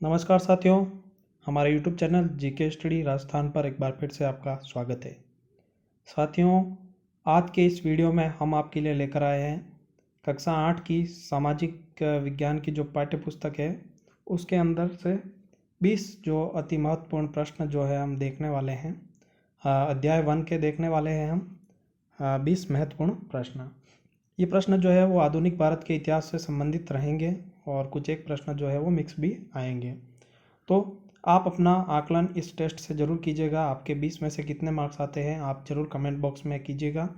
नमस्कार साथियों, हमारे YouTube channel GK study Rajasthan पर एक बार फिर से आपका स्वागत है। साथियों, आज के इस वीडियो में हम आपके लिए लेकर आए हैं कक्षा 8 की सामाजिक विज्ञान की जो पाठ्य पुस्तक है उसके अंदर से 20 जो अति महत्वपूर्ण प्रश्न जो है हम देखने वाले हैं। अध्याय 1 के देखने वाले हैं हम 20 महत्वपूर्ण प्रश्न। ये प्रश्न जो है वो आधुनिक भारत के इतिहास से संबंधित रहेंगे और कुछ एक प्रश्न जो है वो मिक्स भी आएंगे। तो आप अपना आकलन इस टेस्ट से ज़रूर कीजिएगा। आपके 20 में से कितने मार्क्स आते हैं आप ज़रूर कमेंट बॉक्स में कीजिएगा।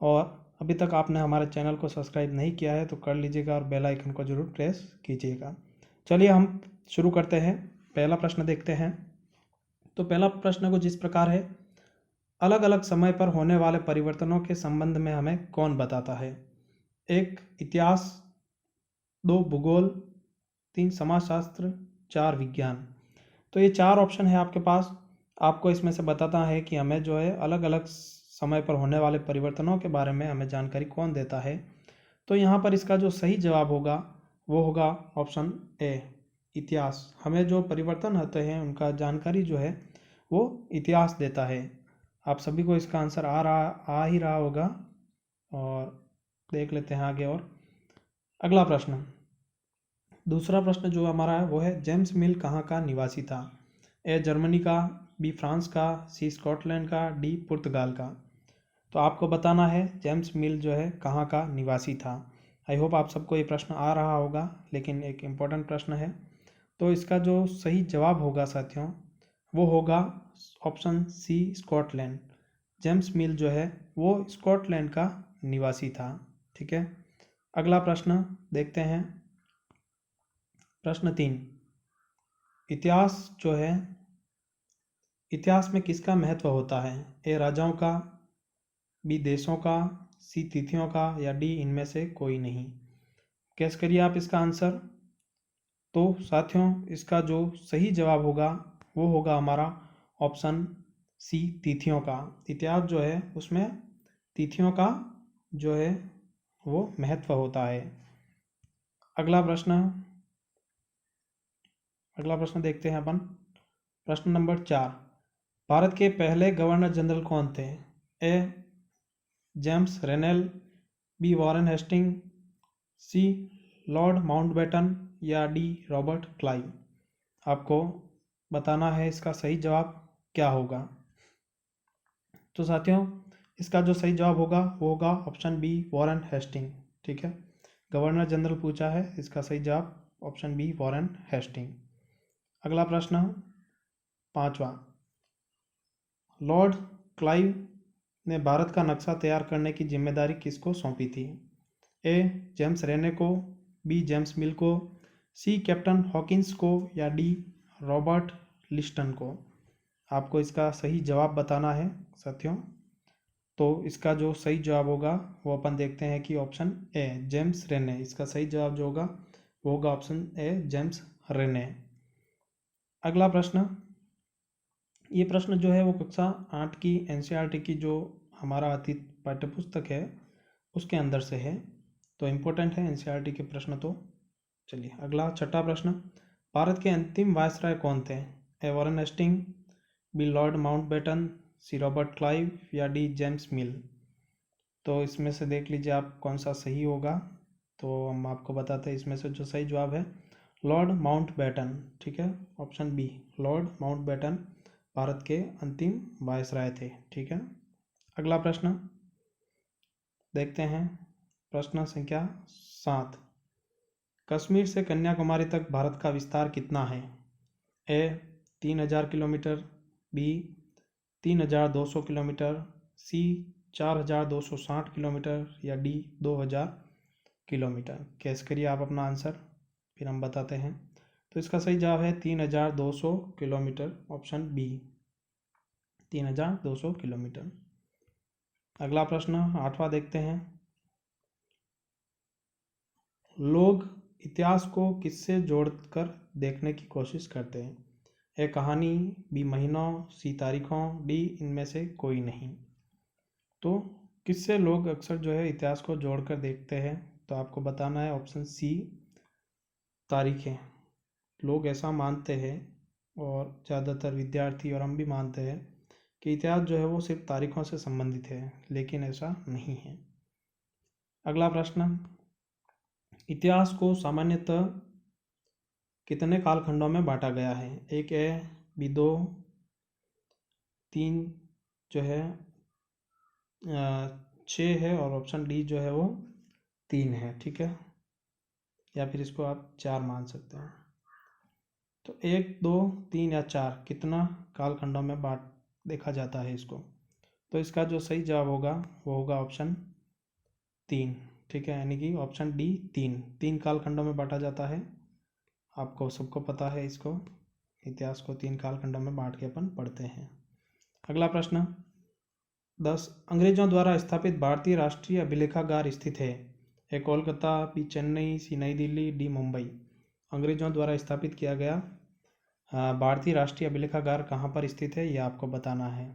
और अभी तक आपने हमारे चैनल को सब्सक्राइब नहीं किया है तो कर लीजिएगा और बेल आइकन को ज़रूर प्रेस कीजिएगा। चलिए हम शुरू करते हैं। पहला प्रश्न देखते हैं। तो पहला प्रश्न कुछ इस प्रकार है, अलग अलग समय पर होने वाले परिवर्तनों के संबंध में हमें कौन बताता है? 1 इतिहास, 2 भूगोल, 3 समाजशास्त्र, 4 विज्ञान। तो ये 4 ऑप्शन है आपके पास। आपको इसमें से बताता है कि हमें जो है अलग अलग समय पर होने वाले परिवर्तनों के बारे में हमें जानकारी कौन देता है। तो यहाँ पर इसका जो सही जवाब होगा वो होगा ऑप्शन ए, इतिहास। हमें जो परिवर्तन होते हैं उनका जानकारी जो है वो इतिहास देता है। आप सभी को इसका आंसर आ ही रहा होगा। और देख लेते हैं आगे। और अगला प्रश्न, दूसरा प्रश्न जो हमारा है वो है, जेम्स मिल कहाँ का निवासी था? ए जर्मनी का, बी फ्रांस का, सी स्कॉटलैंड का, डी पुर्तगाल का। तो आपको बताना है जेम्स मिल जो है कहाँ का निवासी था। आई होप आप सबको ये प्रश्न आ रहा होगा, लेकिन एक इम्पोर्टेंट प्रश्न है। तो इसका जो सही जवाब होगा साथियों वो होगा option C, Scotland. James Mill जो है वो स्कॉटलैंड का निवासी था। ठीक है, अगला प्रश्न देखते हैं। प्रश्न 3, इतिहास जो है, इतिहास में किसका महत्व होता है? ए राजाओं का, बी देशों का, सी तिथियों का, या डी इनमें से कोई नहीं। कैसे करिए आप इसका आंसर। तो साथियों इसका जो सही जवाब होगा वो होगा हमारा ऑप्शन सी, तिथियों का। इतिहास जो है उसमें तिथियों का जो है वो महत्व होता है। अगला प्रश्न देखते हैं अपन। प्रश्न नंबर 4, भारत के पहले गवर्नर जनरल कौन थे? ए जेम्स रेनेल, बी वॉरेन हेस्टिंग, सी लॉर्ड माउंटबेटन, या डी रॉबर्ट क्लाइव। आपको बताना है इसका सही जवाब क्या होगा। तो साथियों इसका जो सही जवाब होगा वो होगा ऑप्शन बी, वॉरेन हेस्टिंग। ठीक है, गवर्नर जनरल पूछा है, इसका सही जवाब ऑप्शन बी, वॉरेन हेस्टिंग। अगला प्रश्न 5वां, लॉर्ड क्लाइव ने भारत का नक्शा तैयार करने की जिम्मेदारी किसको सौंपी थी? ए जेम्स रेने को, बी जेम्स मिल को, सी कैप्टन हॉकिंस को, या डी रॉबर्ट लिस्टन को। आपको इसका सही जवाब बताना है साथियों। तो इसका जो सही जवाब होगा वो अपन देखते हैं कि ऑप्शन ए, जेम्स रेने। इसका सही जवाब जो होगा वो होगा ऑप्शन ए, जेम्स रेने। अगला प्रश्न, ये प्रश्न जो है वो कक्षा 8 की एनसीईआरटी की जो हमारा अतीत पाठ्यपुस्तक है उसके अंदर से है, तो इम्पोर्टेंट है एनसीईआरटी के प्रश्न। तो चलिए अगला 6वां प्रश्न, भारत के अंतिम वायसराय कौन थे? A Warren Hasting, B Lord Mountbatten, C Robert Clive, या डी जेम्स मिल। तो इसमें से देख लीजिए आप कौन सा सही होगा। तो हम आपको बताते हैं इसमें से जो सही जवाब है लॉर्ड माउंटबेटन। ठीक है, option B, Lord Mountbatten Bharat के अंतिम वायसराय थे। ठीक है, अगला प्रश्न देखते हैं। प्रश्न संख्या 7, कश्मीर से कन्याकुमारी तक भारत का विस्तार कितना है? ए 3000 किलोमीटर, बी 3200 किलोमीटर, सी 4260 किलोमीटर, या डी 2000 किलोमीटर। कैसे करिए आप अपना आंसर, फिर हम बताते हैं। तो इसका सही जवाब है 3200 किलोमीटर, ऑप्शन बी, 3200 किलोमीटर। अगला प्रश्न 8वां देखते हैं। लोग इतिहास को किससे जोड़कर देखने की कोशिश करते हैं? ए कहानी, बी महीनों, सी तारीखों, डी इनमें से कोई नहीं। तो किससे लोग अक्सर जो है इतिहास को जोड़कर देखते हैं? तो आपको बताना है ऑप्शन सी, तारीखें। लोग ऐसा मानते हैं और ज़्यादातर विद्यार्थी और हम भी मानते हैं कि इतिहास जो है वो सिर्फ तारीखों से संबंधित है, लेकिन ऐसा नहीं है। अगला प्रश्न, इतिहास को सामान्यतः कितने कालखंडों में बांटा गया है? एक है, बी 2, 3 जो है 6 है, और ऑप्शन डी जो है वो 3 है। ठीक है, या फिर इसको आप 4 मान सकते हैं। तो 1, 2, 3 या 4 कितना कालखंडों में बांट देखा जाता है इसको? तो इसका जो सही जवाब होगा वो होगा ऑप्शन 3। ठीक है, यानी कि ऑप्शन डी 3 कालखंडों में बांटा जाता है। आपको सबको पता है इसको, इतिहास को 3 कालखंडों में बांट के अपन पढ़ते हैं। अगला प्रश्न 10, अंग्रेजों द्वारा स्थापित भारतीय राष्ट्रीय अभिलेखागार स्थित है? ए कोलकाता, बी चेन्नई, सी नई दिल्ली, डी मुंबई। अंग्रेजों द्वारा स्थापित किया गया भारतीय राष्ट्रीय अभिलेखागार कहाँ पर स्थित है, यह आपको बताना है।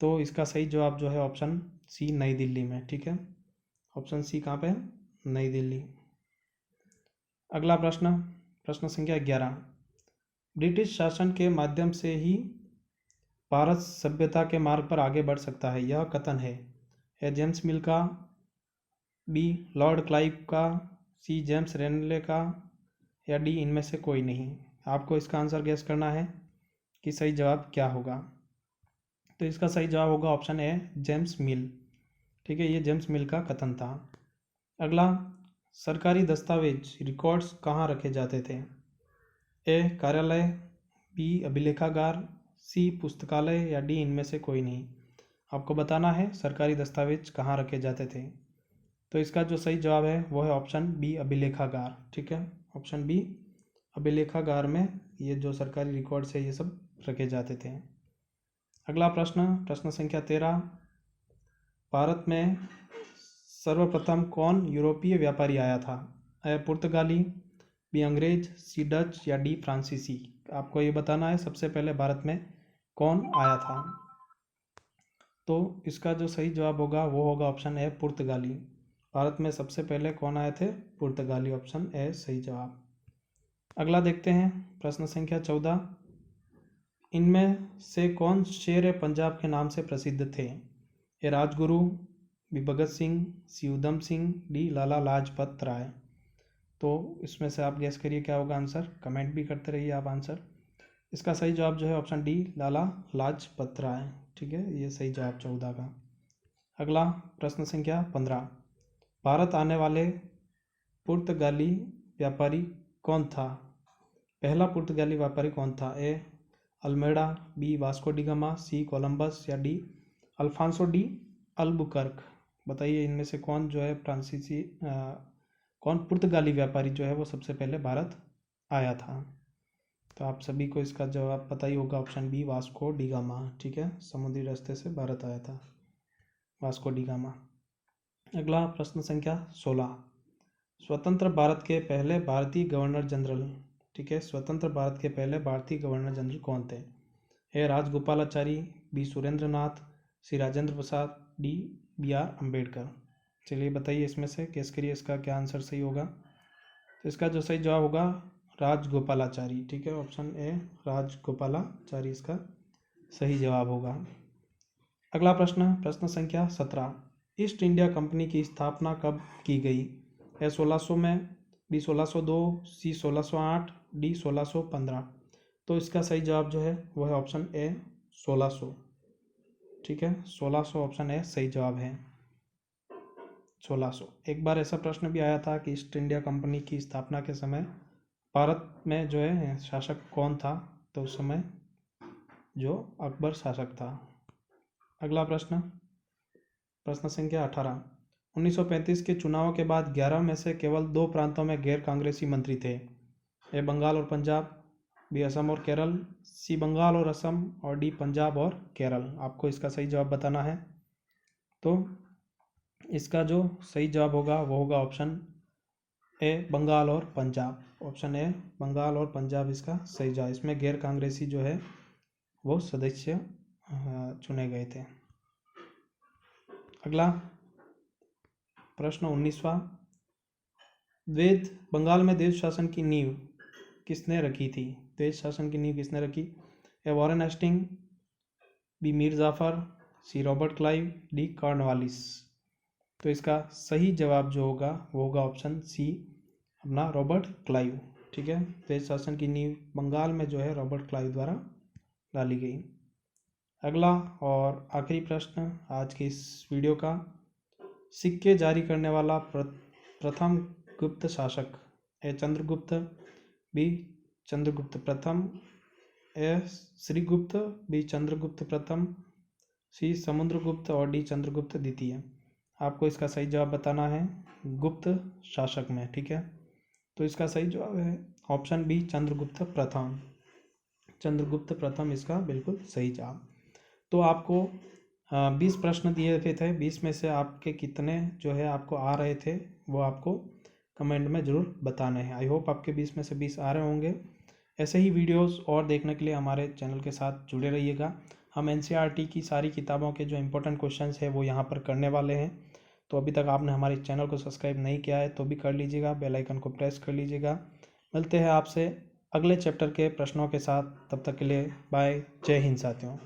तो इसका सही जवाब जो है ऑप्शन सी, नई दिल्ली में। ठीक है, ऑप्शन सी कहाँ पे है? नई दिल्ली। अगला प्रश्न, प्रश्न संख्या 11, ब्रिटिश शासन के माध्यम से ही भारत सभ्यता के मार्ग पर आगे बढ़ सकता है, यह कथन है? ए जेम्स मिल का, बी लॉर्ड क्लाइव का, सी जेम्स रेनले का, या डी इनमें से कोई नहीं। आपको इसका आंसर गैस करना है कि सही जवाब क्या होगा। तो इसका सही जवाब होगा ऑप्शन ए, जेम्स मिल। ठीक है, ये जेम्स मिल का कथन था। अगला, सरकारी दस्तावेज रिकॉर्ड्स कहाँ रखे जाते थे? ए कार्यालय, बी अभिलेखागार, सी पुस्तकालय, या डी इनमें से कोई नहीं। आपको बताना है सरकारी दस्तावेज कहाँ रखे जाते थे। तो इसका जो सही जवाब है वो है ऑप्शन बी, अभिलेखागार। ठीक है, ऑप्शन बी, अभिलेखागार में ये जो सरकारी रिकॉर्ड्स है ये सब रखे जाते थे। अगला प्रश्न, प्रश्न संख्या 13, भारत में सर्वप्रथम कौन यूरोपीय व्यापारी आया था? ए पुर्तगाली, बी अंग्रेज, सी डच, या डी फ्रांसीसी। आपको ये बताना है सबसे पहले भारत में कौन आया था। तो इसका जो सही जवाब होगा वो होगा ऑप्शन ए, पुर्तगाली। भारत में सबसे पहले कौन आए थे? पुर्तगाली। ऑप्शन ए सही जवाब। अगला देखते हैं, प्रश्न संख्या 14, इनमें से कौन शेर पंजाब के नाम से प्रसिद्ध थे? ए राजगुरु, बी भगत सिंह, सी उधम सिंह, डी लाला लाजपत राय। तो इसमें से आप गेस करिए क्या होगा आंसर, कमेंट भी करते रहिए आप आंसर। इसका सही जवाब जो है ऑप्शन डी, लाला लाजपत राय। ठीक है, ये सही जवाब 14 का। अगला प्रश्न संख्या 15, भारत आने वाले पुर्तगाली व्यापारी कौन था? पहला पुर्तगाली व्यापारी कौन था? A Almeida, B Vasco da Gama, C Columbus, या डी अल्फांसो डी अल्बुकर्क। बताइए इनमें से कौन जो है फ्रांसीसी कौन पुर्तगाली व्यापारी जो है वो सबसे पहले भारत आया था? तो आप सभी को इसका जवाब पता ही होगा, option B, Vasco da Gama. ठीक है, समुद्री रास्ते से भारत आया था वास्को डी गामा। अगला प्रश्न संख्या 16, स्वतंत्र भारत के पहले भारतीय गवर्नर जनरल। ठीक है, स्वतंत्र भारत के पहले भारतीय गवर्नर जनरल कौन थे? A Rajagopalachari, B Surendra Nath, C Rajendra Prasad, D B R Ambedkar. चलिए बताइए इसमें से, गेस करिए इसका क्या आंसर सही होगा। तो इसका जो सही जवाब होगा राजगोपालाचारी। ठीक है, ऑप्शन ए राजगोपालाचारी इसका सही जवाब होगा। अगला प्रश्न, प्रश्न संख्या 17, ईस्ट इंडिया कंपनी की स्थापना कब की गई? ए 1600 में, बी 1602, सी 1608, डी 1615। तो इसका सही जवाब जो है वो है ऑप्शन ए 1600। ठीक है, 1600 ऑप्शन ए सही जवाब है, 1600। एक बार ऐसा प्रश्न भी आया था कि ईस्ट इंडिया कंपनी की स्थापना के समय भारत में जो है शासक कौन था? तो उस समय जो अकबर शासक था। अगला प्रश्न, प्रश्न संख्या 18, 1935 के चुनाव के बाद 11 में से केवल 2 प्रांतों में गैर कांग्रेसी मंत्री थे। ए बंगाल और पंजाब, बी असम और केरल, सी बंगाल और असम, और डी पंजाब और केरल। आपको इसका सही जवाब बताना है। तो इसका जो सही जवाब होगा वो होगा ऑप्शन ए, बंगाल और पंजाब। ऑप्शन ए, बंगाल और पंजाब इसका सही जवाब। इसमें गैर कांग्रेसी जो है वो सदस्य चुने गए थे। अगला प्रश्न 19वां, वेद बंगाल में देव शासन की नींव किसने रखी थी? तेज शासन की नींव किसने रखी? A Warren Hasting, B Mir Jafar, C Robert Clive, D Cornwallis. तो इसका सही जवाब जो होगा वो होगा ऑप्शन सी, अपना रॉबर्ट क्लाइव। ठीक है, तेज शासन की नींव बंगाल में जो है रॉबर्ट क्लाइव द्वारा डाली गई। अगला और आखिरी प्रश्न आज के इस वीडियो का, सिक्के जारी करने वाला प्रथम गुप्त शासक? ए चंद्रगुप्त, बी चंद्रगुप्त प्रथम, ए श्रीगुप्त, बी चंद्रगुप्त प्रथम, सी समुद्रगुप्त और डी चंद्रगुप्त द्वितीय। आपको इसका सही जवाब बताना है गुप्त शासक में। ठीक है, तो इसका सही जवाब है ऑप्शन बी चंद्रगुप्त प्रथम। चंद्रगुप्त प्रथम इसका बिल्कुल सही जवाब। तो आपको 20 प्रश्न दिए गए थे, 20 में से आपके कितने जो है आपको आ रहे थे वो आपको कमेंट में ज़रूर बताने हैं। आई होप आपके 20 में से 20 आ रहे होंगे। ऐसे ही वीडियोस और देखने के लिए हमारे चैनल के साथ जुड़े रहिएगा। हम एनसीईआरटी की सारी किताबों के जो इंपॉर्टेंट क्वेश्चंस है वो यहाँ पर करने वाले हैं। तो अभी तक आपने हमारे चैनल को सब्सक्राइब नहीं किया है तो भी कर लीजिएगा, बेल आइकन को प्रेस कर लीजिएगा। मिलते हैं आपसे अगले चैप्टर के प्रश्नों के साथ, तब तक के लिए बाय, जय हिंद साथियों।